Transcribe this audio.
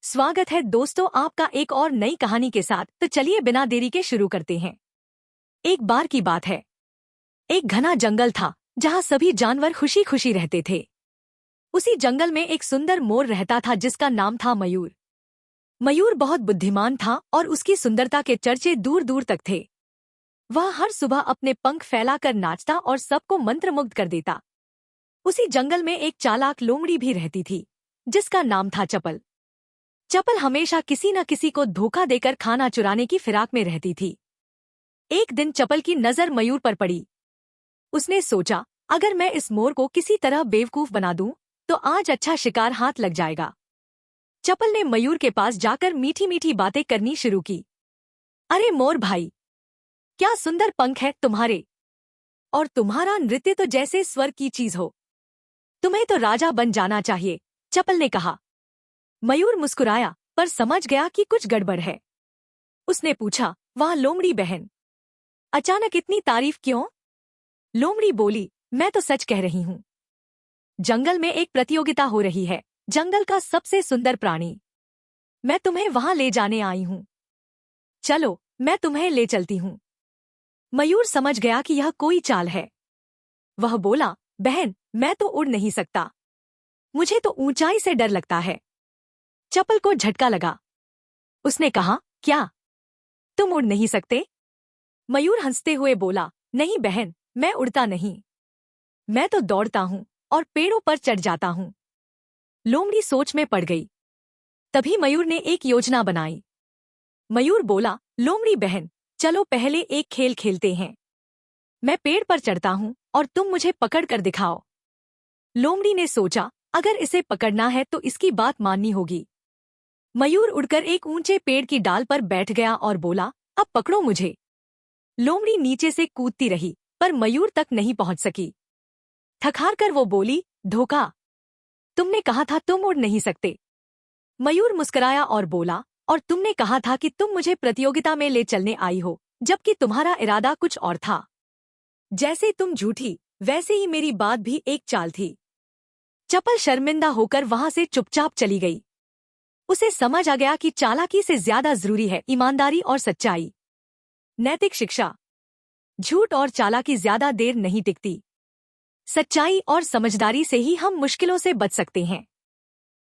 स्वागत है दोस्तों आपका एक और नई कहानी के साथ। तो चलिए बिना देरी के शुरू करते हैं। एक बार की बात है, एक घना जंगल था जहाँ सभी जानवर खुशी खुशी रहते थे। उसी जंगल में एक सुंदर मोर रहता था जिसका नाम था मयूर। मयूर बहुत बुद्धिमान था और उसकी सुंदरता के चर्चे दूर दूर तक थे। वह हर सुबह अपने पंख फैलाकर नाचता और सबको मंत्रमुग्ध कर देता। उसी जंगल में एक चालाक लोमड़ी भी रहती थी जिसका नाम था चपल। चपल हमेशा किसी न किसी को धोखा देकर खाना चुराने की फिराक में रहती थी। एक दिन चपल की नजर मयूर पर पड़ी। उसने सोचा, अगर मैं इस मोर को किसी तरह बेवकूफ बना दूं तो आज अच्छा शिकार हाथ लग जाएगा। चपल ने मयूर के पास जाकर मीठी मीठी बातें करनी शुरू की। अरे मोर भाई, क्या सुंदर पंख है तुम्हारे, और तुम्हारा नृत्य तो जैसे स्वर्ग की चीज हो। तुम्हें तो राजा बन जाना चाहिए, चपल ने कहा। मयूर मुस्कुराया पर समझ गया कि कुछ गड़बड़ है। उसने पूछा, वहाँ लोमड़ी बहन, अचानक इतनी तारीफ क्यों? लोमड़ी बोली, मैं तो सच कह रही हूँ। जंगल में एक प्रतियोगिता हो रही है, जंगल का सबसे सुंदर प्राणी। मैं तुम्हें वहां ले जाने आई हूँ। चलो, मैं तुम्हें ले चलती हूँ। मयूर समझ गया कि यह कोई चाल है। वह बोला, बहन, मैं तो उड़ नहीं सकता, मुझे तो ऊंचाई से डर लगता है। चपल को झटका लगा। उसने कहा, क्या तुम उड़ नहीं सकते? मयूर हंसते हुए बोला, नहीं बहन, मैं उड़ता नहीं, मैं तो दौड़ता हूँ और पेड़ों पर चढ़ जाता हूँ। लोमड़ी सोच में पड़ गई। तभी मयूर ने एक योजना बनाई। मयूर बोला, लोमड़ी बहन, चलो पहले एक खेल खेलते हैं। मैं पेड़ पर चढ़ता हूँ और तुम मुझे पकड़ कर दिखाओ। लोमड़ी ने सोचा, अगर इसे पकड़ना है तो इसकी बात माननी होगी। मयूर उड़कर एक ऊंचे पेड़ की डाल पर बैठ गया और बोला, अब पकड़ो मुझे। लोमड़ी नीचे से कूदती रही पर मयूर तक नहीं पहुंच सकी। थक-हार कर वो बोली, धोखा, तुमने कहा था तुम उड़ नहीं सकते। मयूर मुस्कुराया और बोला, और तुमने कहा था कि तुम मुझे प्रतियोगिता में ले चलने आई हो, जबकि तुम्हारा इरादा कुछ और था। जैसे तुम झूठी, वैसे ही मेरी बात भी एक चाल थी। चपल शर्मिंदा होकर वहां से चुपचाप चली गई। उसे समझ आ गया कि चालाकी से ज्यादा जरूरी है ईमानदारी और सच्चाई। नैतिक शिक्षा, झूठ और चालाकी ज्यादा देर नहीं टिकती। सच्चाई और समझदारी से ही हम मुश्किलों से बच सकते हैं।